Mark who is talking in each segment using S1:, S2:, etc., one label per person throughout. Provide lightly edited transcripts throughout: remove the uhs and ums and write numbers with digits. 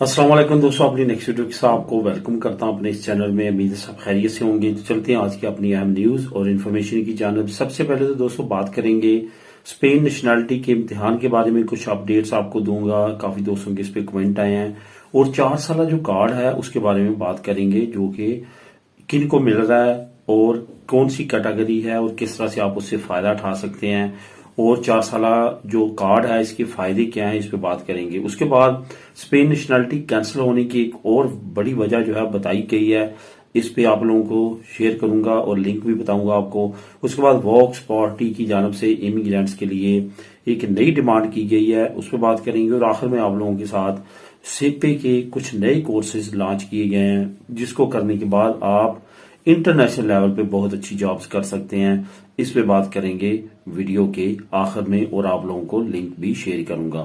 S1: अस्सलाम वालेकुम दोस्तों, अपनी नेक्स्ट वीडियो के साथ आपको वेलकम करता हूं अपने इस चैनल में। उम्मीद है सब खैरियत से होंगे। तो चलते हैं आज की अपनी अहम न्यूज और इन्फॉर्मेशन की जानिब। सबसे पहले तो दोस्तों बात करेंगे स्पेन नेशनैलिटी के इम्तिहान के बारे में। कुछ अपडेट्स आपको दूंगा, काफी दोस्तों के इस पे कमेंट आए हैं। और 4 साल जो कार्ड है उसके बारे में बात करेंगे, जो कि किन को मिल रहा है और कौन सी कैटेगरी है और किस तरह से आप उससे फायदा उठा सकते हैं। और 4 साल जो कार्ड है इसके फायदे क्या हैं, इस पे बात करेंगे। उसके बाद स्पेन नेशनैलिटी कैंसिल होने की एक और बड़ी वजह जो है बताई गई है, इस पे आप लोगों को शेयर करूंगा और लिंक भी बताऊंगा आपको। उसके बाद वॉक्स पार्टी की जानब से इमिग्रेंट्स के लिए एक नई डिमांड की गई है, उस पर बात करेंगे। और आखिर में आप लोगों के साथ सेपे के कुछ नए कोर्सेज लॉन्च किए गए हैं, जिसको करने के बाद आप इंटरनेशनल लेवल पे बहुत अच्छी जॉब्स कर सकते हैं। इस पे बात करेंगे वीडियो के आखिर में और आप लोगों को लिंक भी शेयर करूंगा।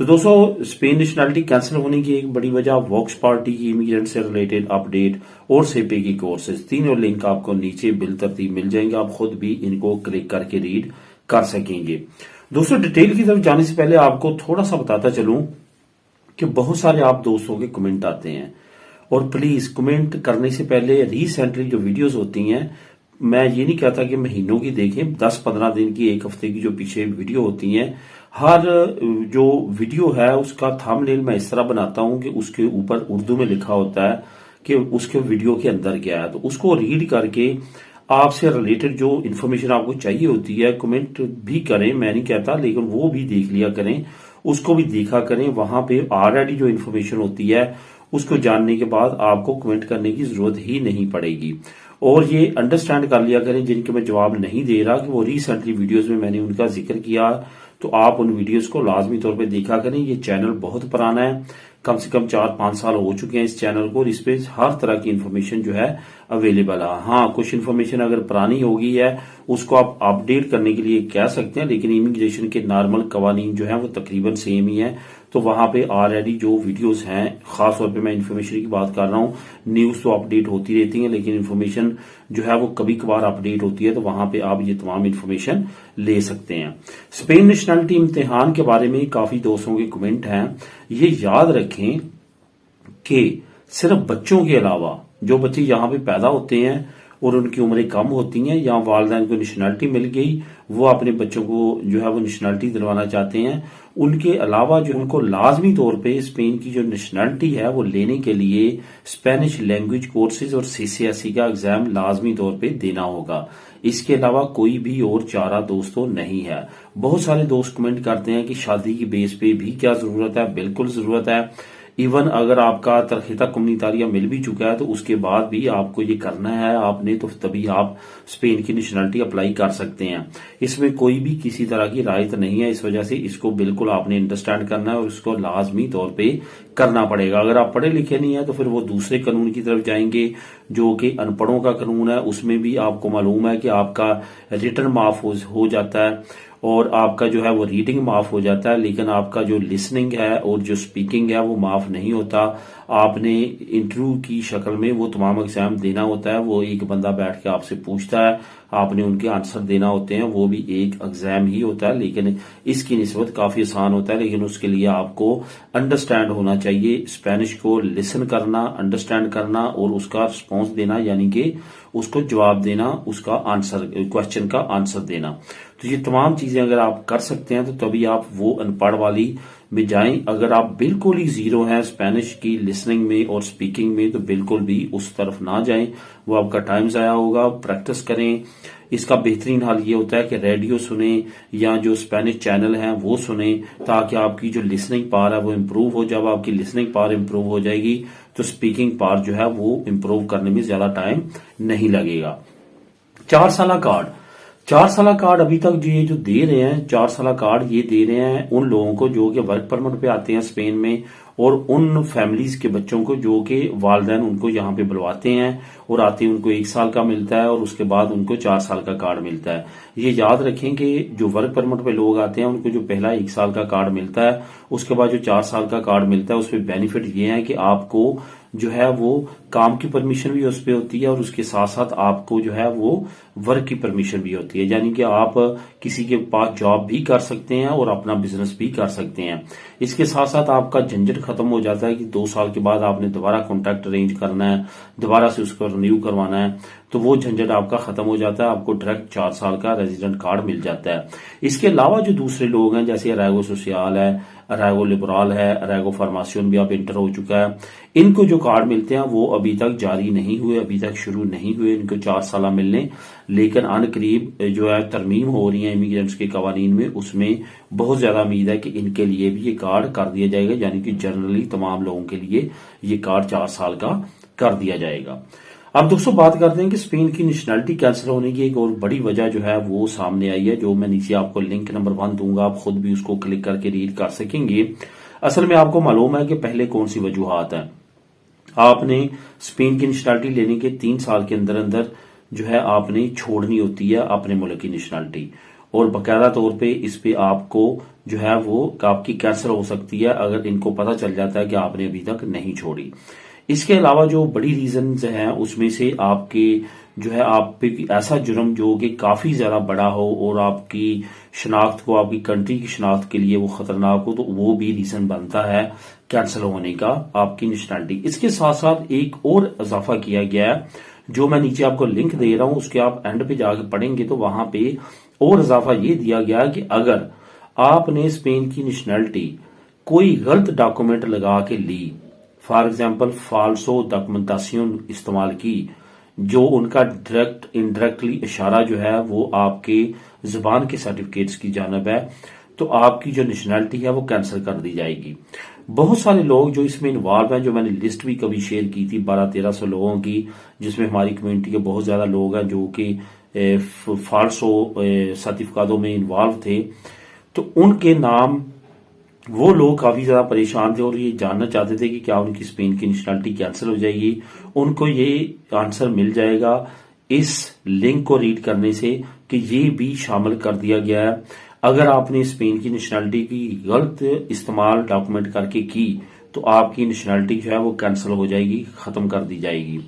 S1: तो दोस्तों, स्पेन नेशनैलिटी कैंसिल होने की एक बड़ी वजह वॉक्स पार्टी की इमिग्रेंट से रिलेटेड अपडेट और सेपे की कोर्सेज, तीनों लिंक आपको नीचे बिल तरतीब मिल जाएंगे। आप खुद भी इनको क्लिक करके रीड कर सकेंगे। दोस्तों, डिटेल की तरफ जाने से पहले आपको थोड़ा सा बताता चलूं कि बहुत सारे आप दोस्तों के कमेंट आते हैं, और प्लीज कमेंट करने से पहले रिसेंटली जो वीडियोस होती हैं, मैं ये नहीं कहता कि महीनों की देखें, 10-15 दिन की, एक हफ्ते की जो पीछे वीडियो होती हैं, हर जो वीडियो है उसका थंबनेल मैं इस तरह बनाता हूं कि उसके ऊपर उर्दू में लिखा होता है कि उसके वीडियो के अंदर क्या है। तो उसको रीड करके आपसे रिलेटेड जो इन्फॉर्मेशन आपको चाहिए होती है, कमेंट भी करें, मैं नहीं कहता, लेकिन वो भी देख लिया करें, उसको भी देखा करें। वहां पे ऑलरेडी जो इन्फॉर्मेशन होती है उसको जानने के बाद आपको कमेंट करने की जरूरत ही नहीं पड़ेगी। और ये अंडरस्टैंड कर लिया करें जिनके मैं जवाब नहीं दे रहा कि वो रिसेंटली वीडियोस में मैंने उनका जिक्र किया, तो आप उन वीडियोस को लाजमी तौर पे देखा करें। ये चैनल बहुत पुराना है, कम से कम 4-5 साल हो चुके हैं इस चैनल को, और इस पे हर तरह की इन्फॉर्मेशन जो है अवेलेबल है। हाँ, कुछ इन्फॉर्मेशन अगर पुरानी हो गई है उसको आप अपडेट करने के लिए कह सकते हैं, लेकिन इमिग्रेशन के नॉर्मल कवानीन जो है वो तकरीबन सेम ही है। तो वहां पे ऑलरेडी जो वीडियोस हैं, खासतौर पे मैं इन्फॉर्मेशन की बात कर रहा हूं, न्यूज तो अपडेट होती रहती है, लेकिन इन्फॉर्मेशन जो है वो कभी कभार अपडेट होती है, तो वहां पे आप ये तमाम इन्फॉर्मेशन ले सकते हैं। स्पेन नेशनैलिटी इम्तिहान के बारे में काफी दोस्तों के कमेंट हैं। ये याद रखें कि सिर्फ बच्चों के अलावा जो बच्चे यहाँ पे पैदा होते हैं और उनकी उम्रें कम होती हैं, या वालिदैन को नेशनैलिटी मिल गई, वो अपने बच्चों को जो है वो नेशनैलिटी दिलवाना चाहते हैं, उनके अलावा जो उनको लाजमी तौर पे स्पेन की जो नेशनैलिटी है वो लेने के लिए स्पेनिश लैंग्वेज कोर्सेज और सीसीएसई का एग्जाम लाजमी तौर पे देना होगा। इसके अलावा कोई भी और चारा दोस्तों नहीं है। बहुत सारे दोस्त कमेंट करते हैं कि शादी की बेस पे भी क्या जरूरत है। बिल्कुल जरूरत है। इवन अगर आपका तरहीता कम्युनितारिया मिल भी चुका है तो उसके बाद भी आपको ये करना है आपने, तो तभी आप स्पेन की नेशनैलिटी अप्लाई कर सकते हैं। इसमें कोई भी किसी तरह की रायत नहीं है, इस वजह से इसको बिल्कुल आपने अंडरस्टैंड करना है और इसको लाजमी तौर पे करना पड़ेगा। अगर आप पढ़े लिखे नहीं है तो फिर वो दूसरे कानून की तरफ जाएंगे जो कि अनपढ़ों का कानून है। उसमें भी आपको मालूम है कि आपका रिटर्न माफ हो जाता है और आपका जो है वो रीडिंग माफ हो जाता है, लेकिन आपका जो लिसनिंग है और जो स्पीकिंग है वो माफ नहीं होता। आपने इंटरव्यू की शक्ल में वो तमाम एग्जाम देना होता है। वो एक बंदा बैठ के आपसे पूछता है, आपने उनके आंसर देना होते हैं, वो भी एक एग्जाम ही होता है, लेकिन इसकी निस्बत काफी आसान होता है। लेकिन उसके लिए आपको अंडरस्टैंड होना चाहिए, स्पेनिश को लिसन करना, अंडरस्टैंड करना और उसका रिस्पॉन्स देना, यानी कि उसको जवाब देना, उसका आंसर, क्वेश्चन का आंसर देना। तो ये तमाम चीजें अगर आप कर सकते हैं तो तभी आप वो अनपढ़ वाली में जाएं। अगर आप बिल्कुल ही जीरो हैं स्पेनिश की लिसनिंग में और स्पीकिंग में तो बिल्कुल भी उस तरफ ना जाएं, वो आपका टाइम जाया होगा। प्रैक्टिस करें। इसका बेहतरीन हाल ये होता है कि रेडियो सुने या जो स्पेनिश चैनल हैं वो सुने, ताकि आपकी जो लिसनिंग पावर है वो इम्प्रूव हो। जब आपकी लिसनिंग पावर इम्प्रूव हो जाएगी तो स्पीकिंग पावर जो है वो इम्प्रूव करने में ज्यादा टाइम नहीं लगेगा। 4 साल कार्ड, 4 साल कार्ड अभी तक जो दे रहे हैं, 4 साल कार्ड ये दे रहे हैं उन लोगों को जो कि वर्क परमिट पे आते हैं स्पेन में, और उन फैमिलीज के बच्चों को जो कि वालिदैन उनको यहाँ पे बुलवाते हैं और आते हैं, उनको 1 साल का मिलता है और उसके बाद उनको 4 साल का कार्ड मिलता है। ये याद रखें कि जो वर्क परमिट पे लोग आते हैं उनको जो पहला 1 साल का कार्ड मिलता है, उसके बाद जो 4 साल का कार्ड मिलता है उसमें बेनिफिट ये है कि आपको जो है वो काम की परमिशन भी उस पे होती है और उसके साथ साथ आपको जो है वो वर्क की परमिशन भी होती है, यानी कि आप किसी के पास जॉब भी कर सकते हैं और अपना बिजनेस भी कर सकते हैं। इसके साथ साथ आपका झंझट खत्म हो जाता है कि 2 साल के बाद आपने दोबारा कॉन्ट्रैक्ट अरेंज करना है, दोबारा से उसको रिन्यू करवाना है, तो वो झंझट आपका खत्म हो जाता है। आपको डायरेक्ट 4 साल का रेजिडेंट कार्ड मिल जाता है। इसके अलावा जो दूसरे लोग हैं जैसे अरैगो सोशल है, अरैगो लिबरल है, अरैगो फार्मासियन भी आप इंटर हो चुका है, इनको जो कार्ड मिलते हैं वो अभी तक जारी नहीं हुए, अभी तक शुरू नहीं हुए, इनको 4 साल मिलने, लेकिन अनकरीब जो है तरमीम हो रही है इमिग्रेंट्स के कवानीन में, उसमें बहुत ज्यादा उम्मीद है कि इनके लिए भी ये कार्ड कर दिया जाएगा, यानी कि जनरली तमाम लोगों के लिए ये कार्ड 4 साल का कर दिया जाएगा। अब दोस्तों बात करते हैं कि स्पेन की नेशनलिटी कैंसिल होने की एक और बड़ी वजह जो है वो सामने आई है, जो मैं नीचे आपको लिंक नंबर 1 दूंगा, आप खुद भी उसको क्लिक करके रीड कर सकेंगे। असल में आपको मालूम है कि पहले कौन सी वजूहात है। आपने स्पेन की नेशनलिटी लेने के 3 साल के अंदर अंदर जो है आपने छोड़नी होती है अपने मुल्क की नेशनलिटी, और बाकायदा तौर पे इस पे आपको जो है वो आपकी कैंसिल हो सकती है अगर इनको पता चल जाता है कि आपने अभी तक नहीं छोड़ी। इसके अलावा जो बड़ी रीजंस हैं उसमें से आपके जो है आप पे ऐसा जुर्म जो कि काफी ज्यादा बड़ा हो और आपकी शनाख्त को, आपकी कंट्री की शनाख्त के लिए वो खतरनाक हो, तो वो भी रीजन बनता है कैंसिल होने का आपकी नेशनलिटी। इसके साथ साथ एक और इजाफा किया गया है, जो मैं नीचे आपको लिंक दे रहा हूं, उसके आप एंड पे जाके पढ़ेंगे तो वहां पे और इजाफा ये दिया गया कि अगर आपने स्पेन की नेशनलिटी कोई गलत डॉक्यूमेंट लगा के ली, फॉर एग्जाम्पल फाल्सो डॉक्यूमेंटासियन इस्तेमाल की, जो उनका डायरेक्ट इनडायरेक्टली इशारा जो है वो आपके जुबान के सर्टिफिकेट्स की जानब है, तो आपकी जो नेशनलिटी है वो कैंसिल कर दी जाएगी। बहुत सारे लोग जो इसमें इन्वॉल्व हैं, जो मैंने लिस्ट भी कभी शेयर की थी 1200-1300 लोगों की, जिसमें हमारी कम्युनिटी के बहुत ज्यादा लोग हैं जो कि फाल्सो सर्टिफिकातों में इन्वॉल्व थे, तो उनके नाम, वो लोग काफी ज्यादा परेशान थे और ये जानना चाहते थे कि क्या उनकी स्पेन की नेशनलिटी कैंसिल हो जाएगी। उनको ये आंसर मिल जाएगा इस लिंक को रीड करने से कि ये भी शामिल कर दिया गया है। अगर आपने स्पेन की नेशनलिटी की गलत इस्तेमाल डॉक्यूमेंट करके की तो आपकी नेशनलिटी जो है वो कैंसिल हो जाएगी, खत्म कर दी जाएगी।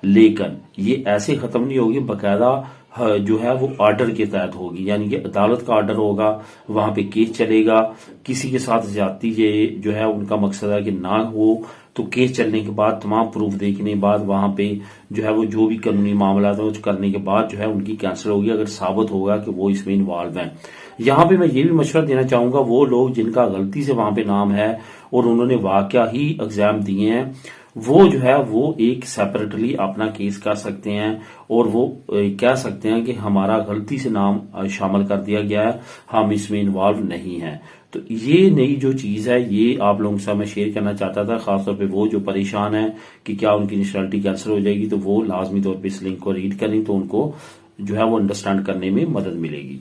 S1: लेकिन ये ऐसे खत्म नहीं होगी, बाकायदा जो है वो ऑर्डर के तहत होगी, यानी कि अदालत का ऑर्डर होगा, वहां पे केस चलेगा। किसी के साथ ज्यादती ये जो है उनका मकसद है कि ना हो, तो केस चलने के बाद तमाम प्रूफ देखने के बाद वहां पे जो है वो जो भी कानूनी मामला था करने के बाद जो है उनकी कैंसिल होगी, अगर साबित होगा कि वो इसमें इन्वॉल्व हैं। यहाँ पे मैं ये भी मशवरा देना चाहूंगा, वो लोग जिनका गलती से वहां पे नाम है और उन्होंने वाकया ही एग्जाम दिए हैं, वो जो है वो एक सेपरेटली अपना केस कर सकते हैं और वो कह सकते हैं कि हमारा गलती से नाम शामिल कर दिया गया है, हम इसमें इन्वॉल्व नहीं हैं। तो ये नई जो चीज है ये आप लोगों के साथ मैं शेयर करना चाहता था, खासतौर पे वो जो परेशान है कि क्या उनकी नेशनलिटी कैंसिल हो जाएगी, तो वो लाजमी तौर पे इस लिंक को रीड करें तो उनको जो है वो अंडरस्टैंड करने में मदद मिलेगी।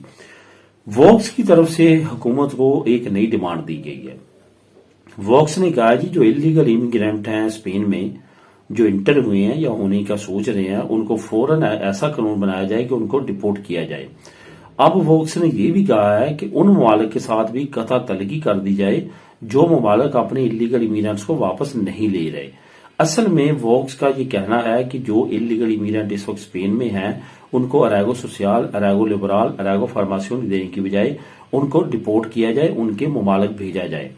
S1: वॉक्स की तरफ से हुकूमत को एक नई डिमांड दी गई है। वॉक्स ने कहा जी जो इलीगल इमिग्रेंट हैं स्पेन में, जो इंटर हुए हैं या होने का सोच रहे हैं, उनको फौरन ऐसा कानून बनाया जाए कि उनको डिपोर्ट किया जाए। अब वॉक्स ने यह भी कहा है कि उन ममालिक के साथ भी कता तलगी कर दी जाए जो ममालिक अपने इलीगल इमिग्रेंट्स को वापस नहीं ले रहे। असल में वॉक्स का ये कहना है कि जो इलीगल इमिग्रेंट इस वक्त स्पेन में हैं उनको अरैगो सोशल, अरैगो लिबरल, अरैगो फार्मासियन देने की बजाय उनको डिपोर्ट किया जाए, उनके ममालिक भेजा जाए।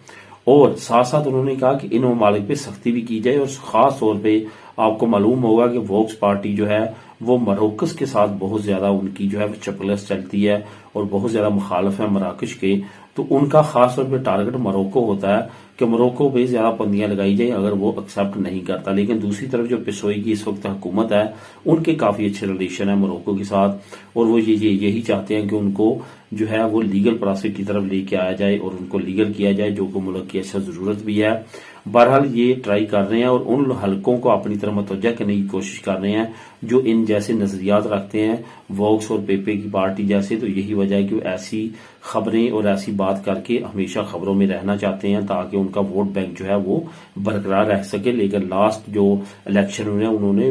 S1: और साथ साथ उन्होंने कहा कि इन ममालिक पे सख्ती भी की जाए, और खास तौर पे आपको मालूम होगा कि वॉक्स पार्टी जो है वो मरोकस के साथ बहुत ज्यादा उनकी जो है चपलस चलती है और बहुत ज्यादा मुखालफ है मराकश के, तो उनका खास तौर पे टारगेट मोरक्को होता है कि मोरक्को पे ज्यादा पाबंदियां लगाई जाए अगर वो एक्सेप्ट नहीं करता। लेकिन दूसरी तरफ जो पिसोई की इस वक्त हुकूमत है उनके काफी अच्छे रिलेशन है मोरक्को के साथ, और वो यही चाहते हैं कि उनको जो है वो लीगल प्रोसेस की तरफ लेके आया जाए और उनको लीगल किया जाए, जो को मुल्क की अच्छा जरूरत भी है। बहरहाल ये ट्राई कर रहे हैं और उन हलकों को अपनी तरफ मतवज्जा करने की कोशिश कर रहे हैं जो इन जैसे नजरियात रखते हैं, वॉक्स और पेपे की पार्टी जैसे। तो यही वजह है कि वो ऐसी खबरें और ऐसी बात करके हमेशा खबरों में रहना चाहते हैं ताकि उनका वोट बैंक जो है वो बरकरार रह सके। लेकिन लास्ट जो इलेक्शन हुए उन्होंने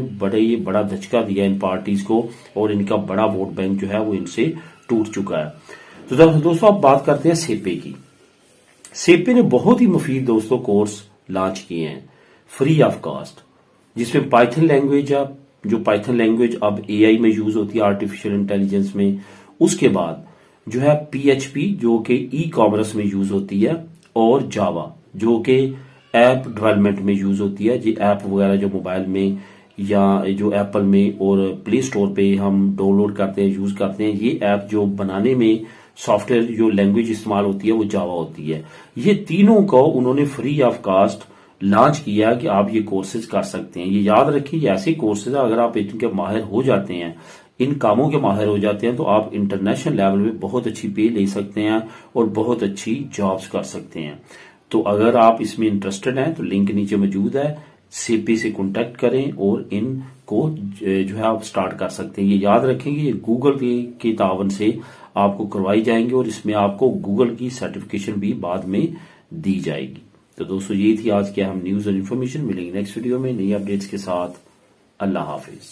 S1: बड़ा धचका दिया इन पार्टीज को और इनका बड़ा वोट बैंक जो है वो इनसे टूट चुका है। तो दोस्तों अब बात करते हैं सेपे की। सेपे ने बहुत ही मुफीद दोस्तों कोर्स लॉन्च किए हैं फ्री ऑफ कॉस्ट। जिसमें पाइथन लैंग्वेज है, जो पाइथन लैंग्वेज अब एआई में यूज होती है, आर्टिफिशियल इंटेलिजेंस में। उसके बाद जो है पीएचपी जो कि ई कॉमर्स में यूज होती है, और जावा जो कि ऐप डेवलपमेंट में यूज होती है। जी ऐप वगैरह जो मोबाइल में या जो एप्पल में और प्ले स्टोर पे हम डाउनलोड करते हैं, यूज करते हैं, ये ऐप जो बनाने में सॉफ्टवेयर जो लैंग्वेज इस्तेमाल होती है वो जावा होती है। ये तीनों को उन्होंने फ्री ऑफ कास्ट लॉन्च किया कि आप ये कोर्सेज कर सकते हैं। ये याद रखिए, ये ऐसे कोर्सेज अगर आप इनके माहिर हो जाते हैं, इन कामों के माहिर हो जाते हैं, तो आप इंटरनेशनल लेवल में बहुत अच्छी पे ले सकते हैं और बहुत अच्छी जॉब्स कर सकते हैं। तो अगर आप इसमें इंटरेस्टेड हैं तो लिंक नीचे मौजूद है, सीपी से कांटेक्ट करें और इनको जो है आप स्टार्ट कर सकते हैं। ये याद रखेंगे, ये गूगल के तावन से आपको करवाई जाएंगे और इसमें आपको गूगल की सर्टिफिकेशन भी बाद में दी जाएगी। तो दोस्तों ये थी आज की अहम न्यूज और इन्फॉर्मेशन। मिलेंगे नेक्स्ट वीडियो में नई अपडेट्स के साथ। अल्लाह हाफिज।